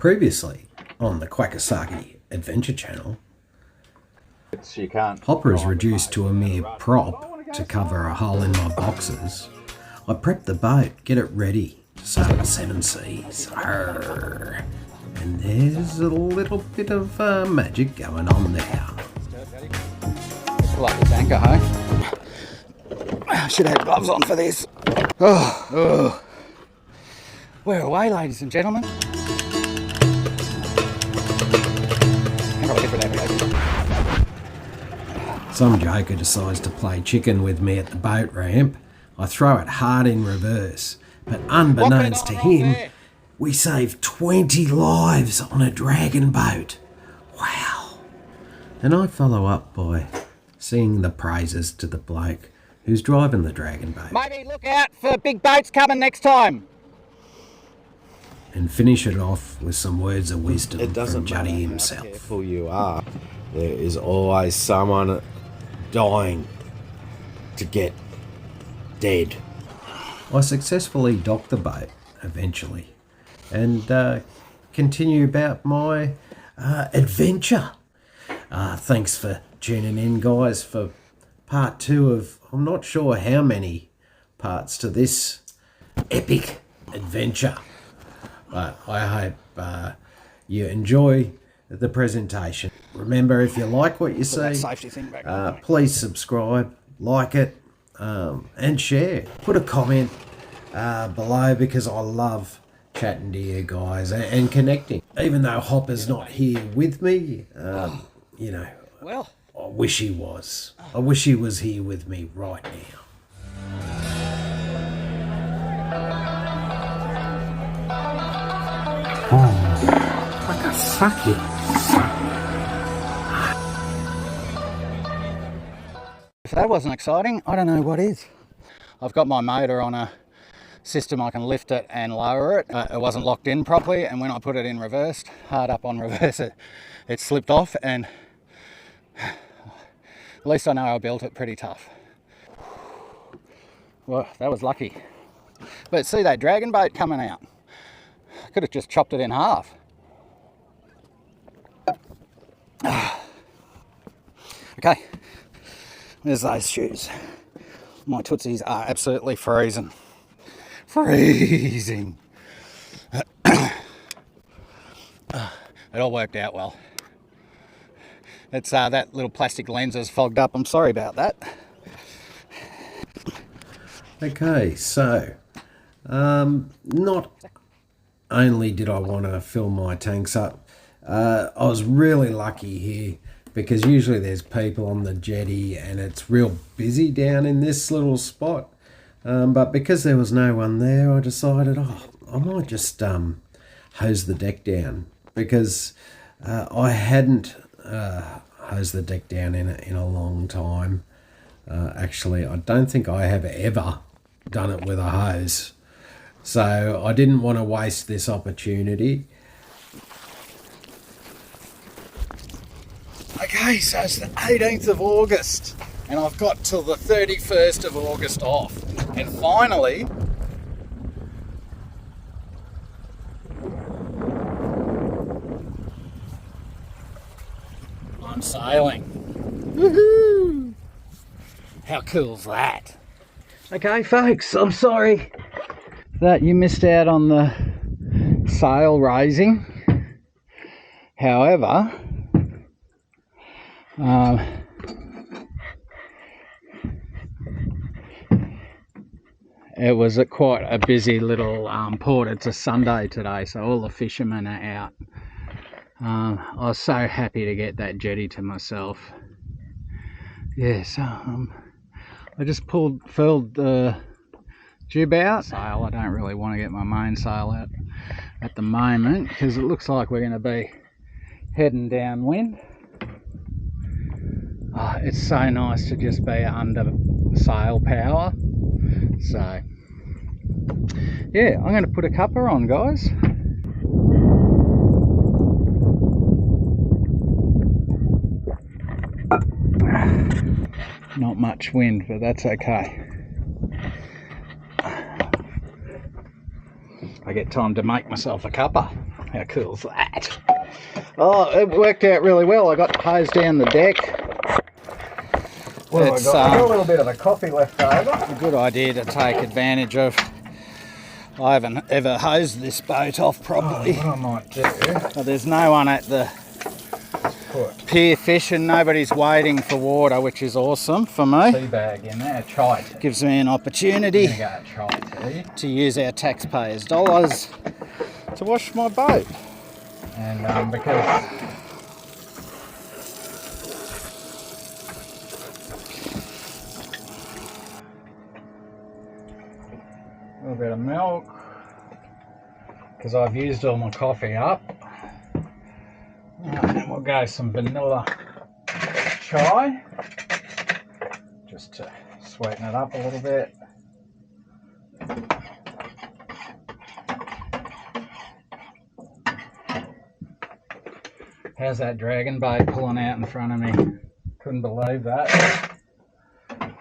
Previously on the Kwakka Saké Adventure Channel, You can't. Hopper is reduced to a mere prop to cover a hole in my boxes. I prep the boat, get it ready to sail the seven seas. Arr. And there's a little bit of magic going on there. Pull up this anchor, hey? I should have gloves on for this. Oh. We're away, ladies and gentlemen. Some joker decides to play chicken with me at the boat ramp. I throw it hard in reverse, but unbeknownst to him, we saved 20 lives on a dragon boat. Wow. And I follow up by singing the praises to the bloke who's driving the dragon boat. Maybe look out for big boats coming next time. And finish it off with some words of wisdom It doesn't from Juddy matter himself. how careful you are, there is always someone dying to get dead. I successfully dock the boat eventually and continue about my adventure. Thanks for tuning in, guys, for part 2 of I'm not sure how many parts to this epic adventure. But I hope you enjoy the presentation. Remember, if you like what you see, please subscribe, like it, and share. Put a comment below, because I love chatting to you guys and connecting. Even though Hopper's not here with me, you know, Well, I wish he was. I wish he was here with me right now. Kwakka Saké. if that wasn't exciting, I don't know what is. I've got my motor on a system I can lift it and lower it. It wasn't locked in properly, and when I put it in reverse, hard up on reverse, it slipped off, and at least I know I built it pretty tough. Well, that was lucky. But see that dragon boat coming out? I could have just chopped it in half. Okay, there's those shoes. My tootsies are absolutely freezing. Freezing. It all worked out well. It's that little plastic lens is fogged up. I'm sorry about that. Okay, so not only did I want to fill my tanks up, I was really lucky here, because usually there's people on the jetty and it's real busy down in this little spot. But because there was no one there, I decided, I might just hose the deck down, because I hadn't hosed the deck down in a long time. Actually, I don't think I have ever done it with a hose. So I didn't want to waste this opportunity. Okay, so it's the 18th of August, and I've got till the 31st of August off. And finally, I'm sailing. Woohoo! How cool's that? Okay, folks, I'm sorry that you missed out on the sail raising. However, it was quite a busy little port. It's a Sunday today, so all the fishermen are out. I was so happy to get that jetty to myself. Yeah, so I just furled the jib out. Sail, I don't really want to get my mainsail out at the moment, because it looks like we're going to be heading downwind. Oh, it's so nice to just be under sail power. So yeah, I'm going to put a cuppa on, guys. Not much wind, but that's okay. I get time to make myself a cuppa. How cool is that? Oh, it worked out really well. I got the hose down the deck. Well, It's I got a little bit of a coffee left over. a good idea to take advantage of. I haven't ever hosed this boat off properly. What I might do, But there's no one at the pier fishing. Nobody's waiting for water, which is awesome for me. tea bag in there, chai tea. Gives me an opportunity Chai tea. to use our taxpayers' dollars to wash my boat. And because a little bit of milk, because I've used all my coffee up. And we'll go some vanilla chai, just to sweeten it up a little bit. How's that dragon bait pulling out in front of me? Couldn't believe that. A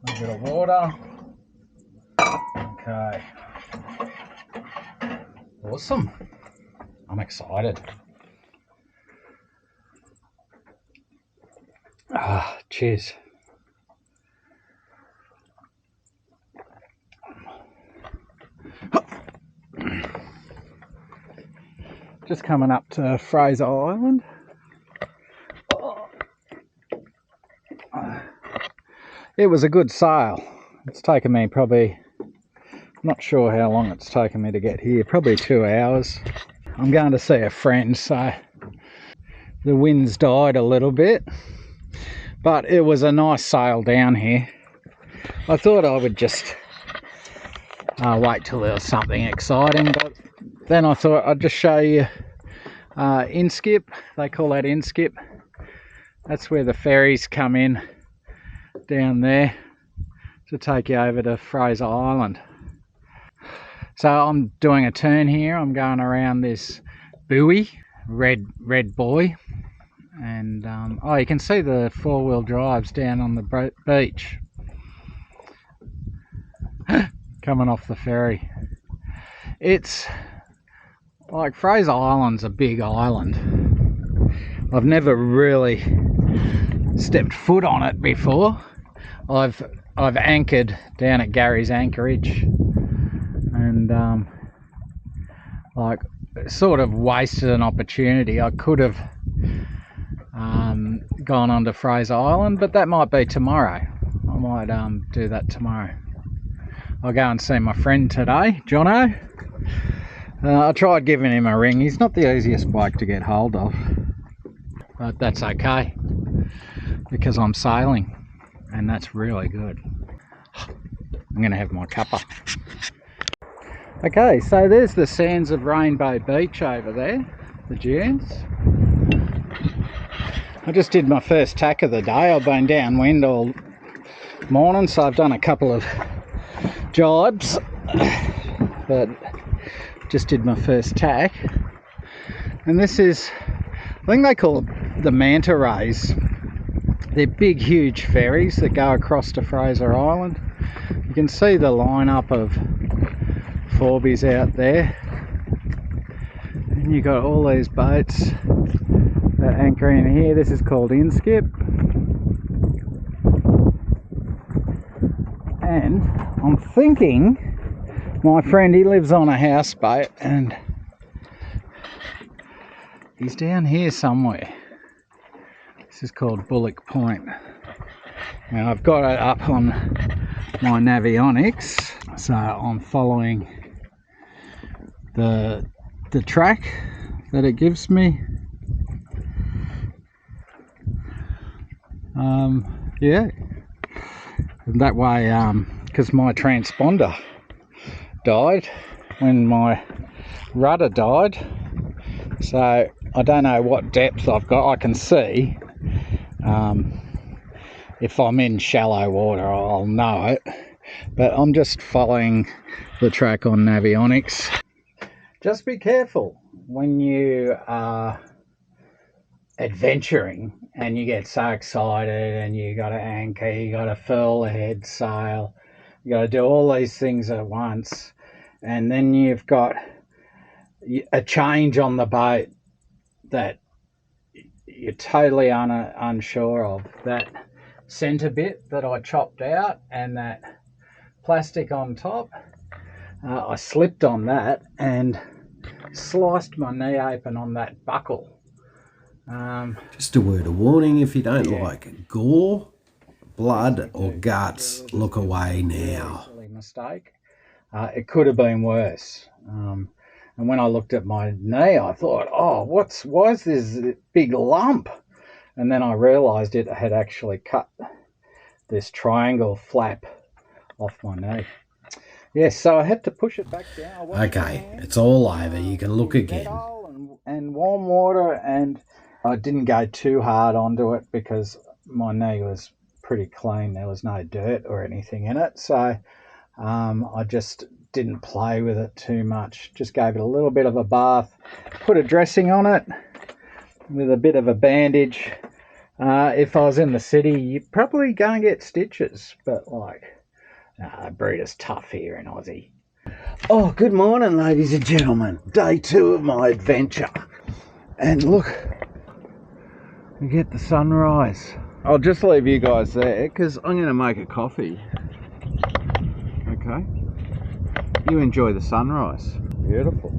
little bit of water. Okay. Awesome. I'm excited. Cheers. Just coming up to Fraser Island. It was a good sail. It's taken me probably, not sure how long it's taken me to get here, probably 2 hours. I'm going to see a friend, so the wind's died a little bit, but it was a nice sail down here. I thought I would just wait till there was something exciting, but then I thought I'd just show you Inskip. They call that Inskip. That's where the ferries come in down there to take you over to Fraser Island. So I'm doing a turn here. I'm going around this buoy, red buoy, and oh, you can see the four-wheel drives down on the beach coming off the ferry. It's like Fraser Island's a big island. I've never really stepped foot on it before. I've anchored down at Gary's Anchorage, and like sort of wasted an opportunity. I could have gone on to Fraser Island, but that might be tomorrow. I might do that tomorrow. I'll go and see my friend today, Jono. I tried giving him a ring. He's not the easiest bloke to get hold of, but that's okay because I'm sailing, and that's really good. I'm going to have my cuppa. Okay, so there's the sands of Rainbow Beach over there, the dunes. I just did my first tack of the day. I've been downwind all morning, so I've done a couple of jibes, but just did my first tack. And this is, I think they call it the manta rays. They're big, huge ferries that go across to Fraser Island. You can see the lineup of Forbies out there, and you got all these boats that anchor in here. This is called Inskip, and I'm thinking my friend, he lives on a houseboat and he's down here somewhere. This is called Bullock Point. Now I've got it up on my Navionics, so I'm following the track that it gives me. Yeah, and that way, because my transponder died when my rudder died, so I don't know what depth I've got. I can see if I'm in shallow water, I'll know it, but I'm just following the track on Navionics. Just be careful when you are adventuring and you get so excited and you got to anchor, you got to furl the head sail, You got to do all these things at once, and then you've got a change on the boat that you're totally unsure of. That centre bit that I chopped out and that plastic on top, I slipped on that and sliced my knee open on that buckle. Just a word of warning, if you don't like gore, blood or guts, look away now. Silly mistake. It could have been worse. And when I looked at my knee, I thought, oh, why is this big lump? And then I realised it had actually cut this triangle flap off my knee. Yes, so I had to push it back down. Okay, it's all over. You can look again. And warm water, and I didn't go too hard onto it because my knee was pretty clean. There was no dirt or anything in it. So I just didn't play with it too much. Just gave it a little bit of a bath, put a dressing on it with a bit of a bandage. If I was in the city, you're probably going to get stitches, but breeder's tough here in Aussie. Oh, good morning, ladies and gentlemen. Day 2 of my adventure. And look, we get the sunrise. I'll just leave you guys there because I'm going to make a coffee. Okay? You enjoy the sunrise. Beautiful.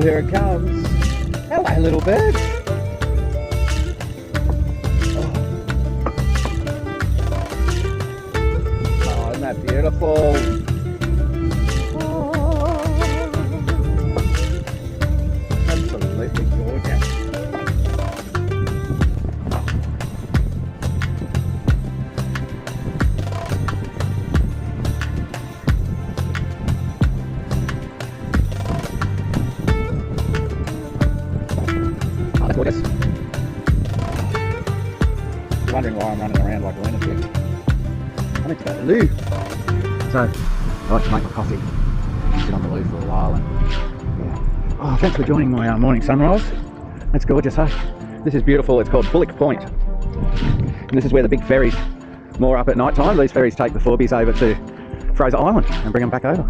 Here it comes. Hello, little bird. Oh, isn't that beautiful? Oh, absolutely gorgeous. Gorgeous. Wondering why I'm running around like a lunatic. I need to go to the loo. So I like to make my coffee, sit on the loo for a while, and oh, thanks for joining my morning sunrise. That's gorgeous, huh? This is beautiful. It's called Bullock Point, and this is where the big ferries moor up at night time. These ferries take the Forbies over to Fraser Island and bring them back over.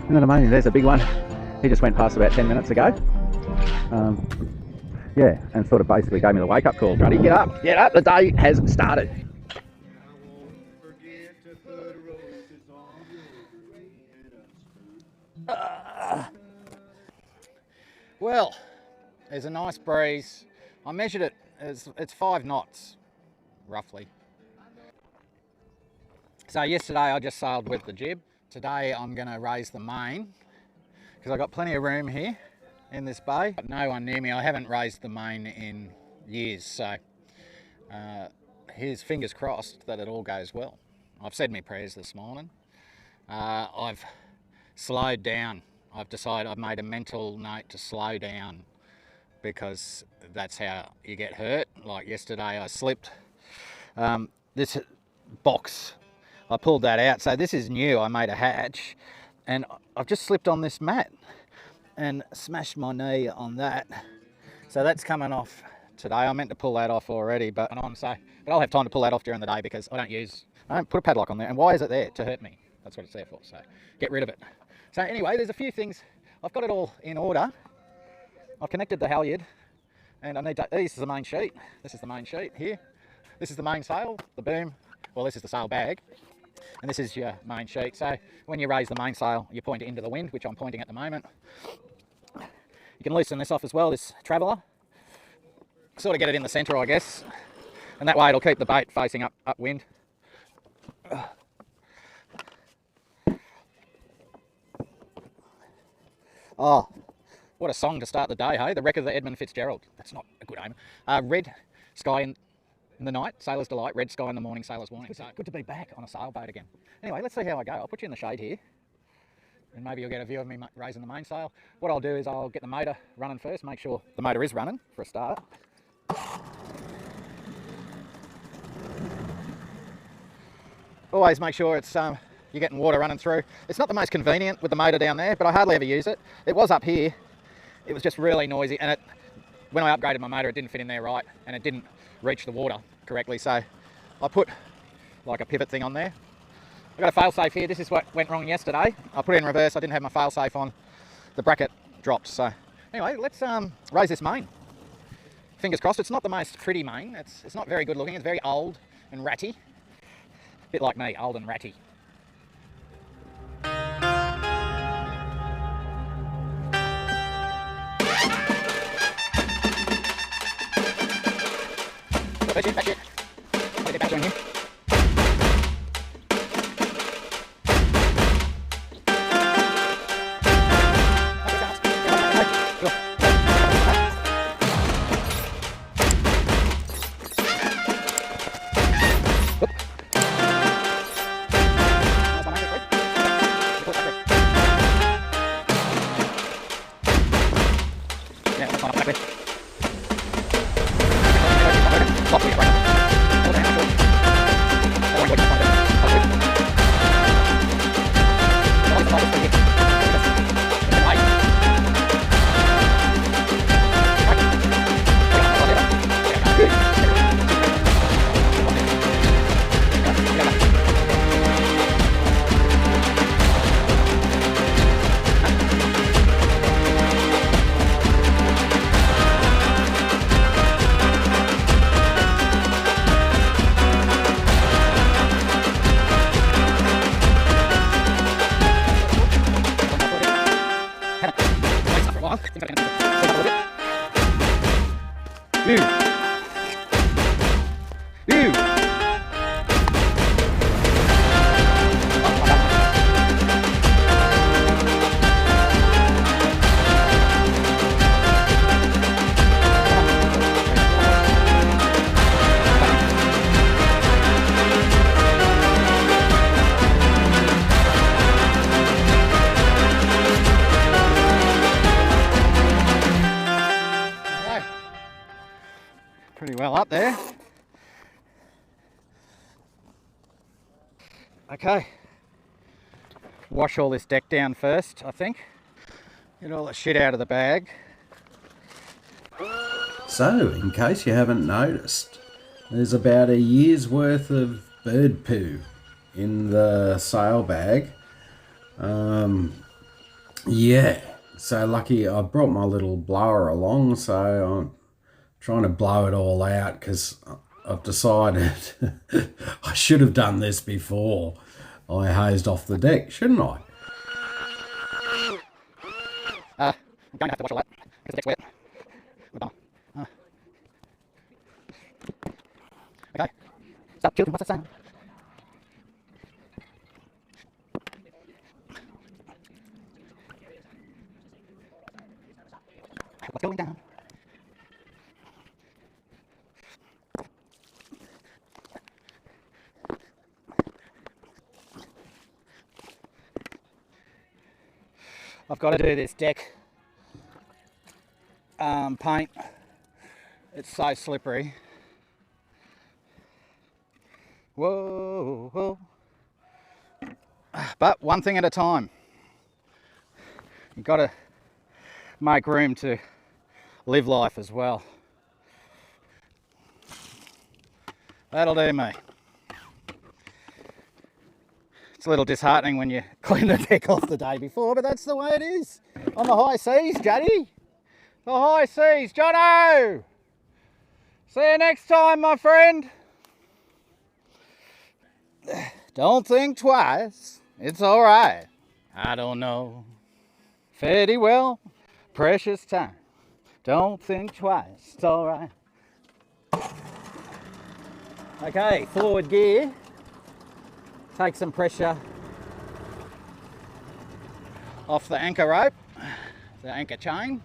Isn't that amazing? There's a big one. He just went past about 10 minutes ago. Yeah, and sort of basically gave me the wake-up call. Buddy, get up, the day has started. Well, there's a nice breeze. I measured it, it's 5 knots, roughly. So yesterday I just sailed with the jib. Today I'm going to raise the main, because I've got plenty of room here in this bay. No one near me. I haven't raised the main in years, so here's fingers crossed that it all goes well. I've said my prayers this morning. I've slowed down. I've decided, I've made a mental note to slow down, because that's how you get hurt. Like yesterday I slipped. This box, I pulled that out. So this is new. I made a hatch and I've just slipped on this mat and smashed my knee on that. So that's coming off today. I meant to pull that off already, but I'll have time to pull that off during the day, because I don't put a padlock on there. And why is it there? To hurt me. That's what it's there for. So get rid of it. So anyway, there's a few things. I've got it all in order. I've connected the halyard, and I need to, this is the main sheet. This is the main sheet here. This is the main sail, the boom. Well, this is the sail bag, and this is your main sheet. So when you raise the mainsail, you point it into the wind, which I'm pointing at the moment. You can loosen this off as well, this traveller. Sort of get it in the centre, I guess. And that way it'll keep the boat facing upwind. Oh, what a song to start the day, hey? The Wreck of the Edmund Fitzgerald. That's not a good aim. Red sky in the night, sailor's delight. Red sky in the morning, sailor's warning. So good to be back on a sailboat again. Anyway, let's see how I go. I'll put you in the shade here. and maybe you'll get a view of me raising the mainsail. What I'll do is I'll get the motor running first, make sure the motor is running for a start. Always make sure it's you're getting water running through. It's not the most convenient with the motor down there, but I hardly ever use it. It was up here. It was just really noisy, and when I upgraded my motor, it didn't fit in there right, and it didn't reach the water correctly. So I put like a pivot thing on there. I've got a fail-safe here. This is what went wrong yesterday. I put it in reverse. I didn't have my fail-safe on. The bracket dropped. So anyway, let's raise this main. Fingers crossed. It's not the most pretty main. It's not very good looking. It's very old and ratty. A bit like me, old and ratty. That's it. I'll get back in here. Pretty well up there. Okay, wash all this deck down first, I think. Get all the shit out of the bag. So, in case you haven't noticed, there's about a year's worth of bird poo in the sail bag. Yeah, so lucky I brought my little blower along, so I'm trying to blow it all out because I've decided I should have done this before I hosed off the deck, shouldn't I? I'm going to have to wash all that because the deck's wet. Okay, stop children, what's that sound? What's going down? I've got to do this deck paint. It's so slippery. Whoa, whoa. But one thing at a time. You've got to make room to live life as well. That'll do me. It's a little disheartening when you clean the deck off the day before, but that's the way it is. On the high seas, Juddy. The high seas. Jono! See you next time, my friend. Don't think twice. It's all right. I don't know. Fairly well. Precious time. Don't think twice. It's all right. Okay, forward gear. Take some pressure off the anchor rope, the anchor chain.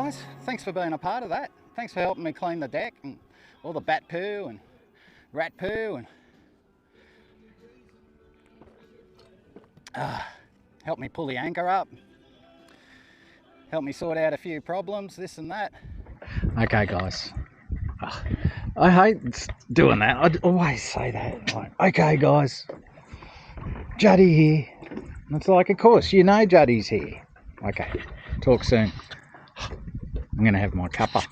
guys. Thanks for being a part of that. Thanks for helping me clean the deck and all the bat poo and rat poo and help me pull the anchor up. Help me sort out a few problems, this and that. Okay, guys. I hate doing that. I'd always say that. Like, okay, guys. Juddy here. It's like, of course, you know Juddy's here. Okay, talk soon. I'm going to have my cuppa.